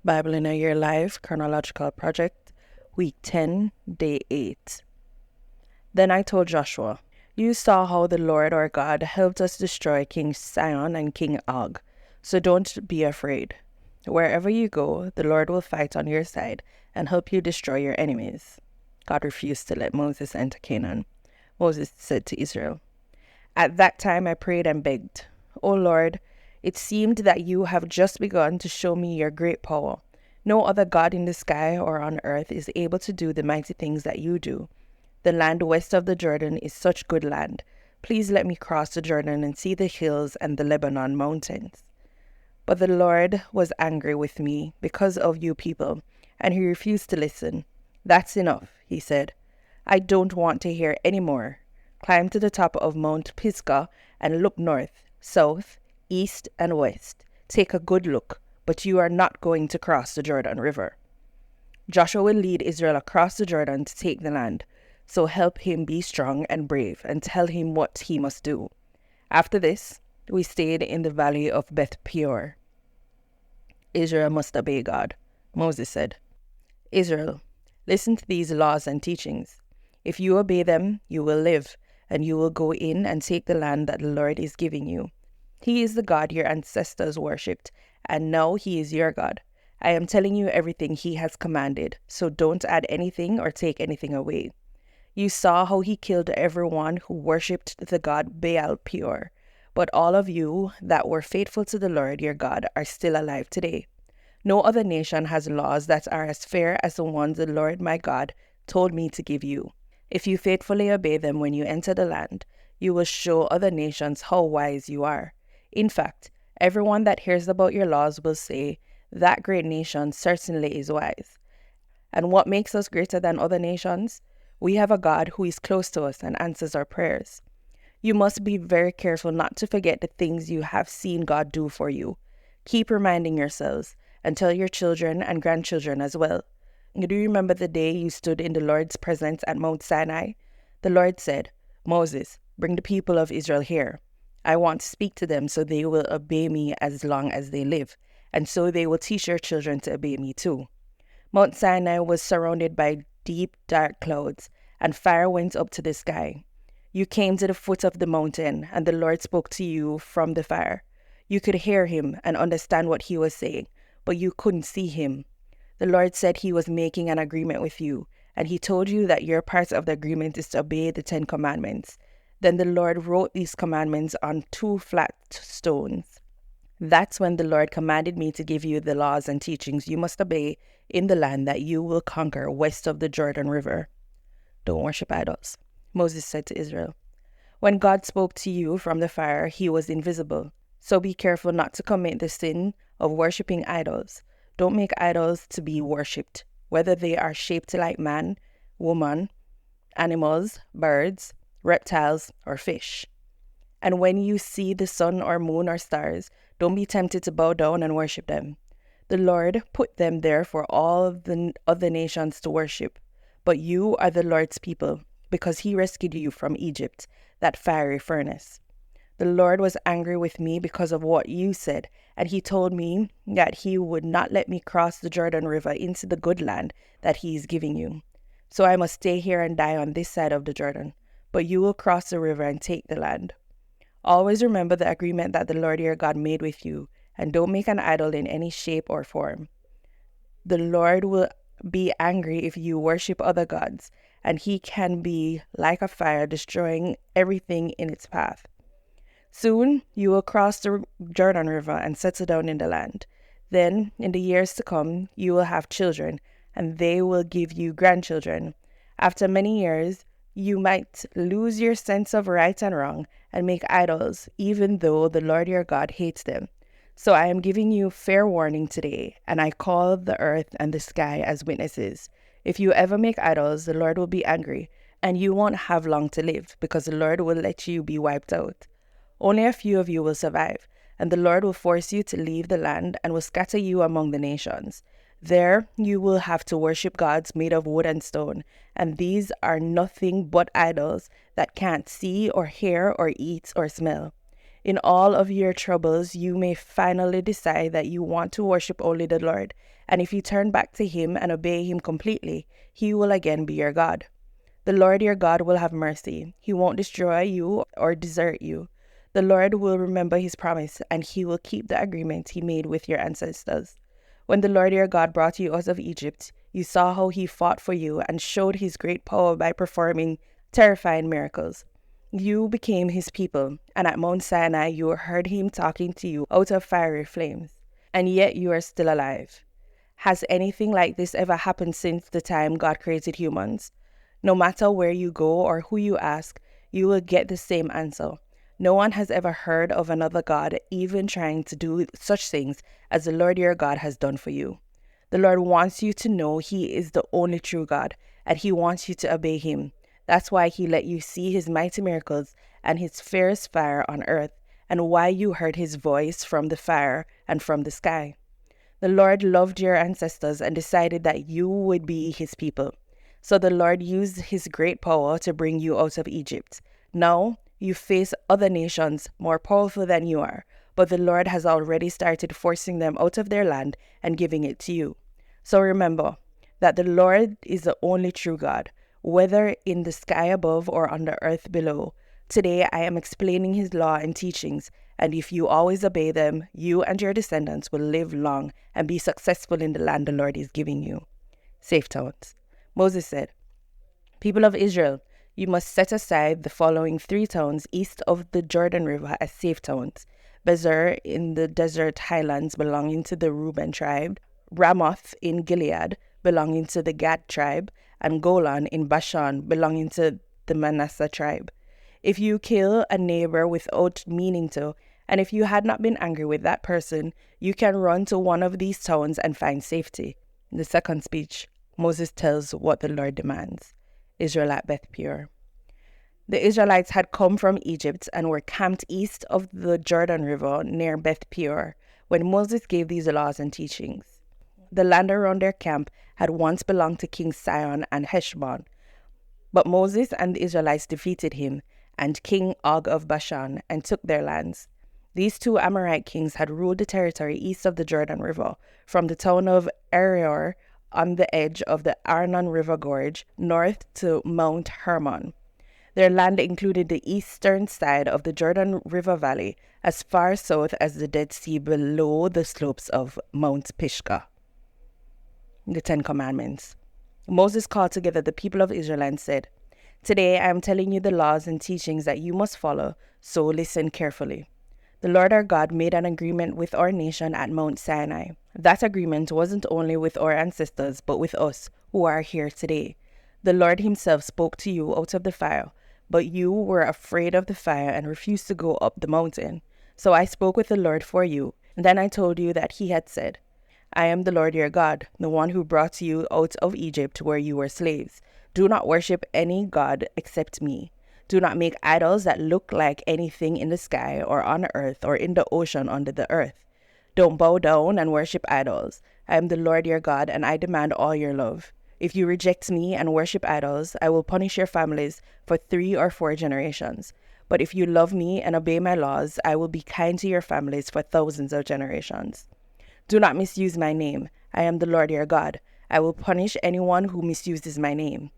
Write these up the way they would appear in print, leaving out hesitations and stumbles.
Bible in a Year Live, Chronological Project, Week 10, Day 8. Then I told Joshua, "You saw how the Lord our God helped us destroy King Sihon and King Og, so don't be afraid. Wherever you go, the Lord will fight on your side and help you destroy your enemies." God refused to let Moses enter Canaan. Moses said to Israel, "At that time I prayed and begged, 'O Lord, it seemed that you have just begun to show me your great power. No other God in the sky or on earth is able to do the mighty things that you do. The land west of the Jordan is such good land. Please let me cross the Jordan and see the hills and the Lebanon mountains.' But the Lord was angry with me because of you people, and he refused to listen. 'That's enough,' he said. 'I don't want to hear any more. Climb to the top of Mount Pisgah and look north, south, east, and west. Take a good look, but you are not going to cross the Jordan River.' Joshua will lead Israel across the Jordan to take the land, so help him be strong and brave and tell him what he must do." After this, we stayed in the valley of Beth Peor. Israel must obey God. Moses said, "Israel, listen to these laws and teachings. If you obey them, you will live, and you will go in and take the land that the Lord is giving you. He is the God your ancestors worshipped, and now he is your God. I am telling you everything he has commanded, so don't add anything or take anything away. You saw how he killed everyone who worshipped the god BIAYL Peor, but all of you that were faithful to the Lord your God are still alive today. No other nation has laws that are as fair as the ones the Lord my God told me to give you. If you faithfully obey them when you enter the land, you will show other nations how wise you are. In fact, everyone that hears about your laws will say, 'That great nation certainly is wise.' And what makes us greater than other nations? We have a God who is close to us and answers our prayers. You must be very careful not to forget the things you have seen God do for you. Keep reminding yourselves, and tell your children and grandchildren as well. Do you remember the day you stood in the Lord's presence at Mount Sinai? The Lord said, 'Moses, bring the people of Israel here. I want to speak to them so they will obey me as long as they live, and so they will teach your children to obey me too.' Mount Sinai was surrounded by deep, dark clouds, and fire went up to the sky. You came to the foot of the mountain, and the Lord spoke to you from the fire. You could hear him and understand what he was saying, but you couldn't see him. The Lord said he was making an agreement with you, and he told you that your part of the agreement is to obey the 10 Commandments. Then the Lord wrote these commandments on 2 flat stones. That's when the Lord commanded me to give you the laws and teachings you must obey in the land that you will conquer west of the Jordan River. Don't worship idols," Moses said to Israel. "When God spoke to you from the fire, he was invisible. So be careful not to commit the sin of worshiping idols. Don't make idols to be worshipped, whether they are shaped like man, woman, animals, birds, reptiles, or fish. And when you see the sun or moon or stars, don't be tempted to bow down and worship them. The Lord put them there for all of the other nations to worship. But you are the Lord's people, because he rescued you from Egypt, that fiery furnace. The Lord was angry with me because of what you said, and he told me that he would not let me cross the Jordan River into the good land that he is giving you. So I must stay here and die on this side of the Jordan, but you will cross the river and take the land. Always remember the agreement that the Lord your God made with you, and don't make an idol in any shape or form. The Lord will be angry if you worship other gods, and he can be like a fire destroying everything in its path. Soon you will cross the Jordan River and settle down in the land. Then, in the years to come, you will have children, and they will give you grandchildren. After many years, you might lose your sense of right and wrong and make idols, even though the Lord your God hates them. So I am giving you fair warning today, and I call the earth and the sky as witnesses. If you ever make idols, the Lord will be angry, and you won't have long to live, because the Lord will let you be wiped out. Only a few of you will survive, and the Lord will force you to leave the land and will scatter you among the nations. There you will have to worship gods made of wood and stone, and these are nothing but idols that can't see or hear or eat or smell. In all of your troubles, you may finally decide that you want to worship only the Lord. And if you turn back to Him and obey Him completely, He will again be your God. The Lord your God will have mercy. He won't destroy you or desert you. The Lord will remember His promise, and He will keep the agreement He made with your ancestors. When the Lord your God brought you out of Egypt, you saw how He fought for you and showed His great power by performing terrifying miracles. You became His people, and at Mount Sinai you heard Him talking to you out of fiery flames, and yet you are still alive. Has anything like this ever happened since the time God created humans? No matter where you go or who you ask, you will get the same answer. No one has ever heard of another God even trying to do such things as the Lord your God has done for you. The Lord wants you to know He is the only true God, and He wants you to obey Him. That's why He let you see His mighty miracles and His fierce fire on earth, and why you heard His voice from the fire and from the sky. The Lord loved your ancestors and decided that you would be His people. So the Lord used His great power to bring you out of Egypt. Now you face other nations more powerful than you are, but the Lord has already started forcing them out of their land and giving it to you. So remember that the Lord is the only true God, whether in the sky above or on the earth below. Today I am explaining His law and teachings, and if you always obey them, you and your descendants will live long and be successful in the land the Lord is giving you. Safe towns. Moses said, "People of Israel, you must set aside the following 3 towns east of the Jordan River as safe towns: Bezer in the desert highlands belonging to the Reuben tribe, Ramoth in Gilead belonging to the Gad tribe, and Golan in Bashan belonging to the Manasseh tribe. If you kill a neighbor without meaning to, and if you had not been angry with that person, you can run to one of these towns and find safety." In the second speech, Moses tells what the Lord demands. Israel at Beth Peor. The Israelites had come from Egypt and were camped east of the Jordan River near Beth Peor when Moses gave these laws and teachings. The land around their camp had once belonged to King Sihon and Heshbon, but Moses and the Israelites defeated him and King Og of Bashan and took their lands. These 2 Amorite kings had ruled the territory east of the Jordan River, from the town of Aroer on the edge of the Arnon River Gorge north to Mount Hermon. Their land included the eastern side of the Jordan River Valley as far south as the Dead Sea below the slopes of Mount Pisgah. The 10 Commandments. Moses called together the people of Israel and said, "Today I am telling you the laws and teachings that you must follow, so listen carefully. The Lord our God made an agreement with our nation at Mount Sinai. That agreement wasn't only with our ancestors, but with us, who are here today. The Lord Himself spoke to you out of the fire, but you were afraid of the fire and refused to go up the mountain. So I spoke with the Lord for you, and then I told you that He had said, 'I am the Lord your God, the one who brought you out of Egypt where you were slaves. Do not worship any god except me. Do not make idols that look like anything in the sky or on earth or in the ocean under the earth. Don't bow down and worship idols. I am the Lord your God, and I demand all your love. If you reject me and worship idols, I will punish your families for 3 or 4 generations. But if you love me and obey my laws, I will be kind to your families for thousands of generations. Do not misuse my name. I am the Lord your God. I will punish anyone who misuses my name.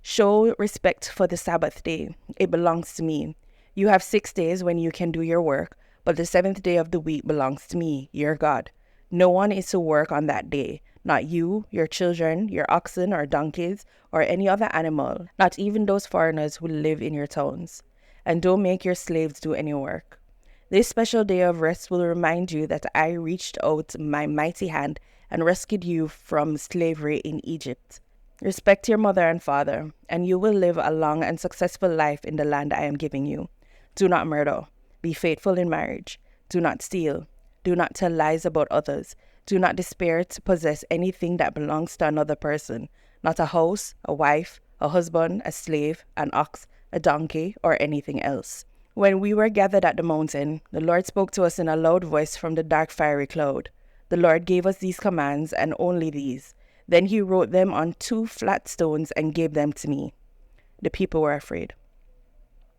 Show respect for the Sabbath day. It belongs to me. You have 6 days when you can do your work, but the 7th day of the week belongs to me, your God. No one is to work on that day, not you, your children, your oxen or donkeys, or any other animal, not even those foreigners who live in your towns. And don't make your slaves do any work. This special day of rest will remind you that I reached out my mighty hand and rescued you from slavery in Egypt. Respect your mother and father, and you will live a long and successful life in the land I am giving you. Do not murder. Be faithful in marriage. Do not steal. Do not tell lies about others. Do not despair to possess anything that belongs to another person, not a house, a wife, a husband, a slave, an ox, a donkey, or anything else. When we were gathered at the mountain, the Lord spoke to us in a loud voice from the dark fiery cloud. The Lord gave us these commands, and only these. Then He wrote them on 2 flat stones and gave them to me. The people were afraid.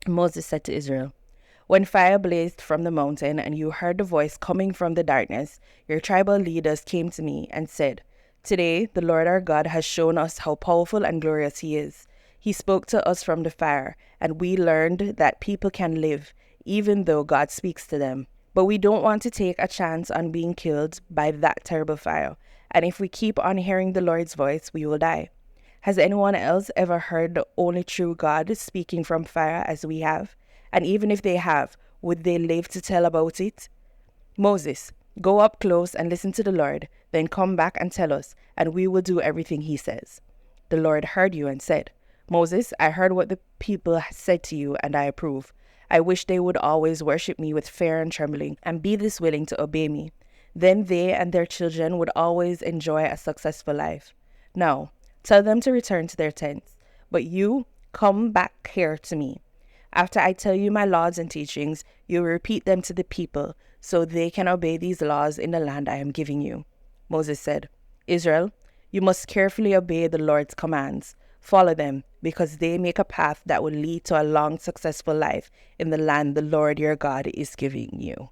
Moses said to Israel, When fire blazed from the mountain and you heard the voice coming from the darkness, your tribal leaders came to me and said, "Today the Lord our God has shown us how powerful and glorious he is. He spoke to us from the fire, and we learned that people can live, even though God speaks to them. But we don't want to take a chance on being killed by that terrible fire, and if we keep on hearing the Lord's voice, we will die. Has anyone else ever heard the only true God speaking from fire as we have? And even if they have, would they live to tell about it? Moses, go up close and listen to the Lord, then come back and tell us, and we will do everything he says." The Lord heard you and said, "Moses, I heard what the people said to you, and I approve. I wish they would always worship me with fear and trembling, and be this willing to obey me. Then they and their children would always enjoy a successful life. Now, tell them to return to their tents, but you come back here to me. After I tell you my laws and teachings, you will repeat them to the people, so they can obey these laws in the land I am giving you." Moses said, "Israel, you must carefully obey the Lord's commands. Follow them, because they make a path that will lead to a long, successful life in the land the Lord your God is giving you."